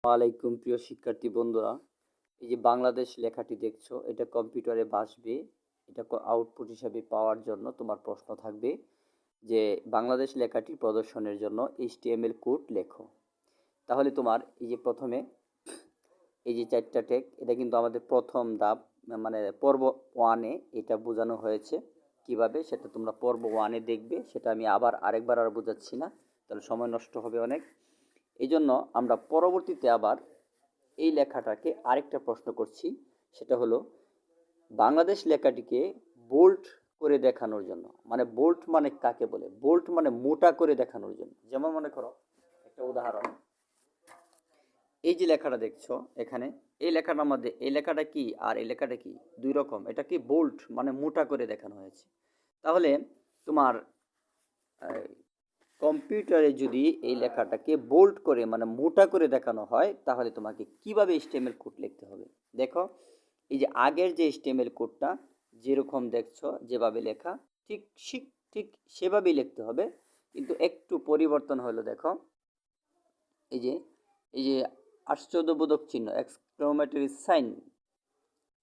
ওয়ালাইকুম প্রিয় শিক্ষার্থী বন্ধুরা, এই যে বাংলাদেশ লেখাটি দেখছো, এটা কম্পিউটারে ভাসবে। এটা আউটপুট হিসাবে পাওয়ার জন্য তোমার প্রশ্ন থাকবে যে বাংলাদেশ লেখাটি প্রদর্শনের জন্য এইচটিএমএল কোড লেখো। তাহলে তোমার এই যে প্রথমে এই যে চারটা টেক, এটা কিন্তু আমাদের প্রথম ধাপ, মানে পর্ব ওয়ানে এটা বোঝানো হয়েছে কিভাবে, সেটা তোমরা পর্ব ওয়ানে দেখবে। সেটা আমি আবার আরেকবার আর বোঝাচ্ছি না, তাহলে সময় নষ্ট হবে অনেক। এই জন্য আমরা পরবর্তীতে আবার এই লেখাটাকে আরেকটা প্রশ্ন করছি, সেটা হলো বাংলাদেশ লেখাটিকে বোল্ড করে দেখানোর জন্য। মানে বোল্ড মানে কাকে বলে? বোল্ড মানে মোটা করে দেখানোর জন্য। যেমন মনে করো একটা উদাহরণ, এই যে লেখাটা দেখছো এখানে, এই লেখাটার মধ্যে এই লেখাটা কি আর এই লেখাটা কি? দুই রকম। এটা কি বোল্ড মানে মোটা করে দেখানো হয়েছে। তাহলে তোমার কম্পিউটারে যদি এই লেখাটাকে বোল্ড করে মানে মোটা করে দেখানো হয়, তাহলে তোমাকে কিভাবে এইচটিএমএল কোড লিখতে হবে। দেখো, এই যে আগের যে এইচটিএমএল কোডটা যেরকম দেখছো, যেভাবে লেখা, ঠিক ঠিক সেভাবেই লিখতে হবে, কিন্তু একটু পরিবর্তন হলো। দেখো, এই যে এই যে আশ্চর্যবোধক চিহ্ন, এক্সক্লেমেটরি সাইন,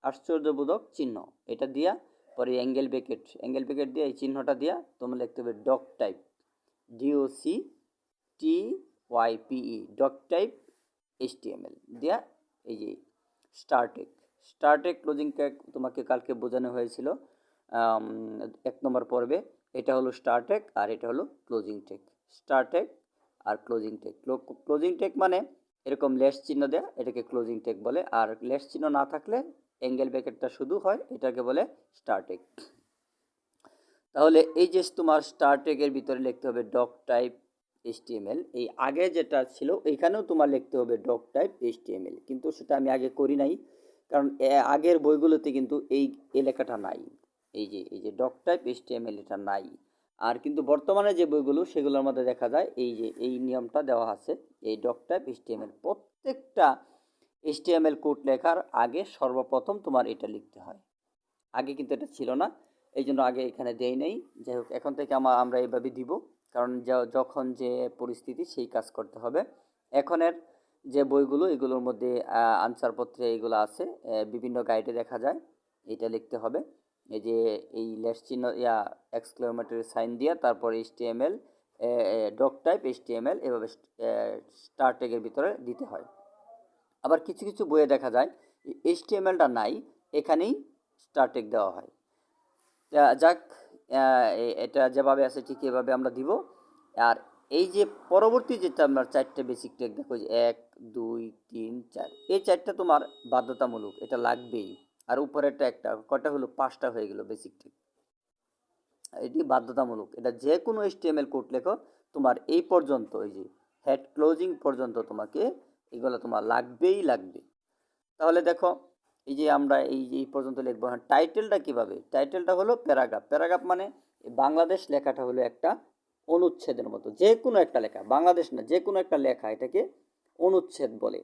আশ্চর্যবোধক চিহ্ন, এটা দিয়া পরে অ্যাঙ্গেল ব্রেকেট দিয়ে এই চিহ্নটা দিয়া তোমরা লিখতে হবে doc type, DOCTYPE, doc type HTML দিয়া। এই যে স্টার্টেক ক্লোজিং ট্যাগ তোমাকে কালকে বোঝানো হয়েছিল 1 নম্বর পর্বে। এটা হলো স্টার্টেক আর এটা হলো ক্লোজিং ট্যাগ। স্টার্টেক আর ক্লোজিং ট্যাগ। ক্লোজিং ট্যাগ মানে এরকম লেস চিহ্ন দেয়া, এটাকে ক্লোজিং ট্যাগ বলে। আর লেস চিহ্ন না থাকলে অ্যাঙ্গেল ব্র্যাকেটটা শুধু হয়, এটাকে বলে স্টার্টেক। তাহলে এই যে তোমার স্টার্টেকের ভিতরে লিখতে হবে ডক টাইপ HTML। এই আগে যেটা ছিল এইখানেও তোমার লিখতে হবে ডক টাইপ HTML, কিন্তু সেটা আমি আগে করি নাই, কারণ আগের বইগুলোতে কিন্তু এই লেখাটা নাই। এই যে ডক টাইপ HTML এটা নাই। আর কিন্তু বর্তমানে যে বইগুলো সেগুলোর মধ্যে দেখা যায় এই যে এই নিয়মটা দেওয়া আছে, এই ডক টাইপ HTML। প্রত্যেকটা HTML কোড লেখার আগে সর্বপ্রথম তোমার এটা লিখতে হয়। আগে কিন্তু এটা ছিল না, এই জন্য আগে এখানে দেই নেই। যাই হোক, এখন থেকে আমরা এইভাবে দিব, কারণ যখন যে পরিস্থিতি সেই কাজ করতে হবে। এখনের যে বইগুলো, এগুলোর মধ্যে আনসারপত্রে এগুলো আছে, বিভিন্ন গাইডে দেখা যায় এটা লিখতে হবে। এই যে এই লেস চিহ্ন এক্সক্লেমেটরি সাইন দিয়া তারপর HTML, ডক টাইপ HTML এভাবে স্টার ট্যাগের ভিতরে দিতে হয়। আবার কিছু কিছু বইয়ে দেখা যায় HTMLটা নাই, এখানেই স্টার ট্যাগ দেওয়া হয়। যাক, এটা যেভাবে আছে ঠিক এভাবে আমরা দিব। আর এই যে পরবর্তী যেটা আমরা 4টে বেসিক ট্যাগ দেখো, যে 1 2 3 4, এই 4টা তোমার বাধ্যতামূলক, এটা লাগবেই। আর উপরেরটা একটা, কটা হলো? 5টা হয়ে গেল বেসিক ট্যাগ। এটি বাধ্যতামূলক, এটা যে কোনো HTML কোড লেখো তোমার এই পর্যন্ত, এই যে হেড ক্লোজিং পর্যন্ত তোমাকে এগুলো তোমার লাগবে। তাহলে দেখো, এই যে আমরা এই পর্যন্ত লিখবো। হ্যাঁ, টাইটেলটা কিভাবে? টাইটেলটা হলো প্যারাগ্রাফ মানে বাংলাদেশ লেখাটা হলো একটা অনুচ্ছেদের মতো। যে কোনো একটা লেখা, বাংলাদেশ না, যে কোনো একটা লেখা, এটাকে অনুচ্ছেদ বলে।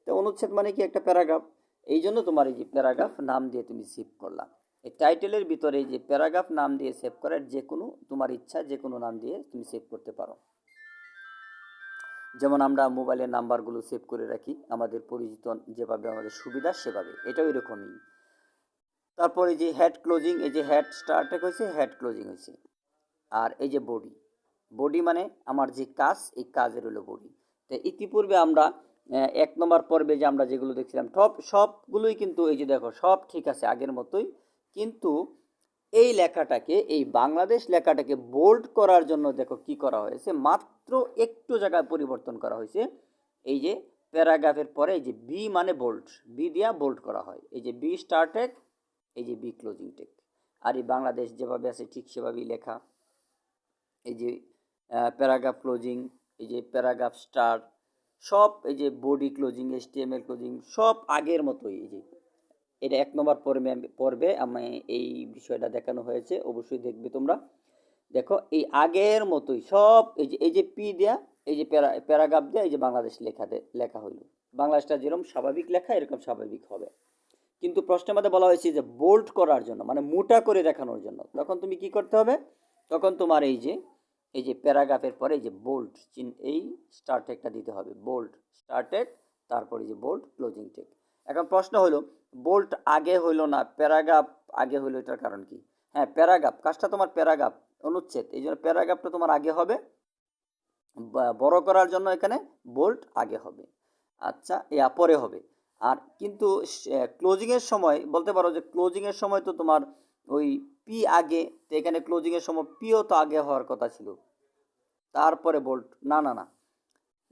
তো অনুচ্ছেদ মানে কি? একটা প্যারাগ্রাফ। এই জন্য তোমার এই যে প্যারাগ্রাফ নাম দিয়ে তুমি সেভ করলা। এই টাইটেলের ভিতরে এই যে প্যারাগ্রাফ নাম দিয়ে সেভ করার, যে কোনো তোমার ইচ্ছা যে কোনো নাম দিয়ে তুমি সেভ করতে পারো। যেমন আমরা মোবাইলের নাম্বারগুলো সেভ করে রাখি আমাদের পরিচিত, যেভাবে আমাদের সুবিধা সেভাবে, এটাও এরকমই। তারপর এই যে হেড ক্লোজিং, এই যে হেড স্টার্টেক হয়েছে, হেড ক্লোজিং হয়েছে। আর এই যে বডি মানে আমার যে কাজ, এই কাজের হলো বডি। তো ইতিপূর্বে আমরা 1 নম্বর পর্বে যে আমরা যেগুলো দেখছিলাম সবগুলোই কিন্তু এই যে দেখো সব ঠিক আছে আগের মতোই, কিন্তু এই লেখাটাকে, এই বাংলাদেশ লেখাটাকে বোল্ড করার জন্য দেখো কি করা হয়েছে, মাত্র একটু জায়গায় পরিবর্তন করা হয়েছে। এই যে প্যারাগ্রাফের পরে এই যে বি মানে বোল্ড, বি দিয়া বোল্ড করা হয়। এই যে বি স্টার্টেক, এই যে বি ক্লোজিং টেক। আর এই বাংলাদেশ যেভাবে আছে ঠিক সেভাবেই লেখা। এই যে প্যারাগ্রাফ ক্লোজিং, এই যে প্যারাগ্রাফ স্টার, সব এই যে বডি ক্লোজিং, HTML ক্লোজিং, সব আগের মতোই। এই যে এটা 1 নম্বর পর্বে আমি এই বিষয়টা দেখানো হয়েছে, অবশ্যই দেখবে তোমরা। দেখো, এই আগের মতোই সব, এই যে পি দেয়া, এই যে প্যারাগ্রাফ দেয়া, এই যে বাংলাদেশ লেখা হইল। বাংলাদেশটা যেরকম স্বাভাবিক লেখা, এরকম স্বাভাবিক হবে। কিন্তু প্রশ্নের মধ্যে বলা হয়েছে যে বোল্ড করার জন্য, মানে মোটা করে দেখানোর জন্য, তখন তুমি কি করতে হবে? তখন তোমার এই যে প্যারাগ্রাফের পরে এই যে বোল্ড চিহ্ন, এই স্টার ট্যাগটা দিতে হবে। বোল্ড স্টার ট্যাগ, তারপরে যে বোল্ড ক্লোজিং টেক। এখন প্রশ্ন হলো বোল্ট আগে হইলো না প্যারাগ্রাফ আগে হইলো, এটার কারণ কি? হ্যাঁ, প্যারাগ্রাফ, কাজটা তোমার প্যারাগ্রাফ, অনুচ্ছেদ, এই জন্য প্যারাগ্রাফটা তোমার আগে হবে, বড় করার জন্য এখানে বোল্ট আগে হবে, আচ্ছা পরে হবে। আর কিন্তু ক্লোজিংয়ের সময় বলতে পারো যে ক্লোজিংয়ের সময় তো তোমার ওই পি আগে, তো এখানে ক্লোজিংয়ের সময় পিও তো আগে হওয়ার কথা ছিল, তারপরে বোল্ট, না না না,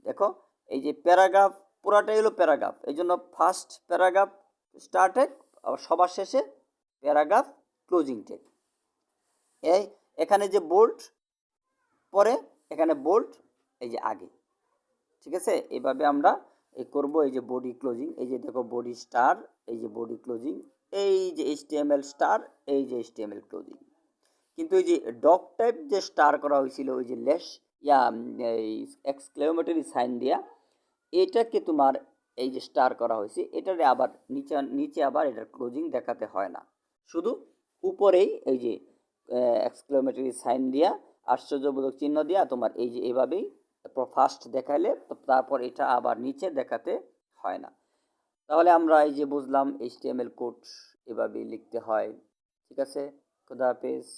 দেখো এই যে প্যারাগ্রাফ পুরাটাই হলো প্যারাগ্রাফ, এই জন্য ফার্স্ট প্যারাগ্রাফ স্টার্টেড, আবার সবার শেষে প্যারাগ্রাফ ক্লোজিং টেক। এই এখানে যে বোল্ট পরে, এখানে বোল্ট এই যে আগে, ঠিক আছে? এভাবে আমরা এই করব। এই যে বডি ক্লোজিং, এই যে দেখো বডি স্টার, এই যে বডি ক্লোজিং, এই যে এইচটিএমএল স্টার, এই যে এইচটিএমএল ক্লোজিং। কিন্তু এই যে ডক টাইপ যে স্টার করা হয়েছিল ওই যে লেস এই এক্সক্লেমেটরি সাইন দিয়া, এটাকে তোমার এই যে স্টার করা হয়েছে, এটারে আবার নিচে নিচে আবার এটার ক্লোজিং দেখাতে হয় না, শুধু উপরেই এই যে এক্সক্লেমেটরি সাইন দিয়া, আশ্চর্যবোধক চিহ্ন দিয়া তোমার এই যে এভাবেই ফার্স্ট দেখাইলে তারপর এটা আবার নিচে দেখাতে হয় না। তাহলে আমরা এই যে বুঝলাম এইচটিএমএল কোড এভাবেই লিখতে হয়। ঠিক আছে, খুদা হাফেজ।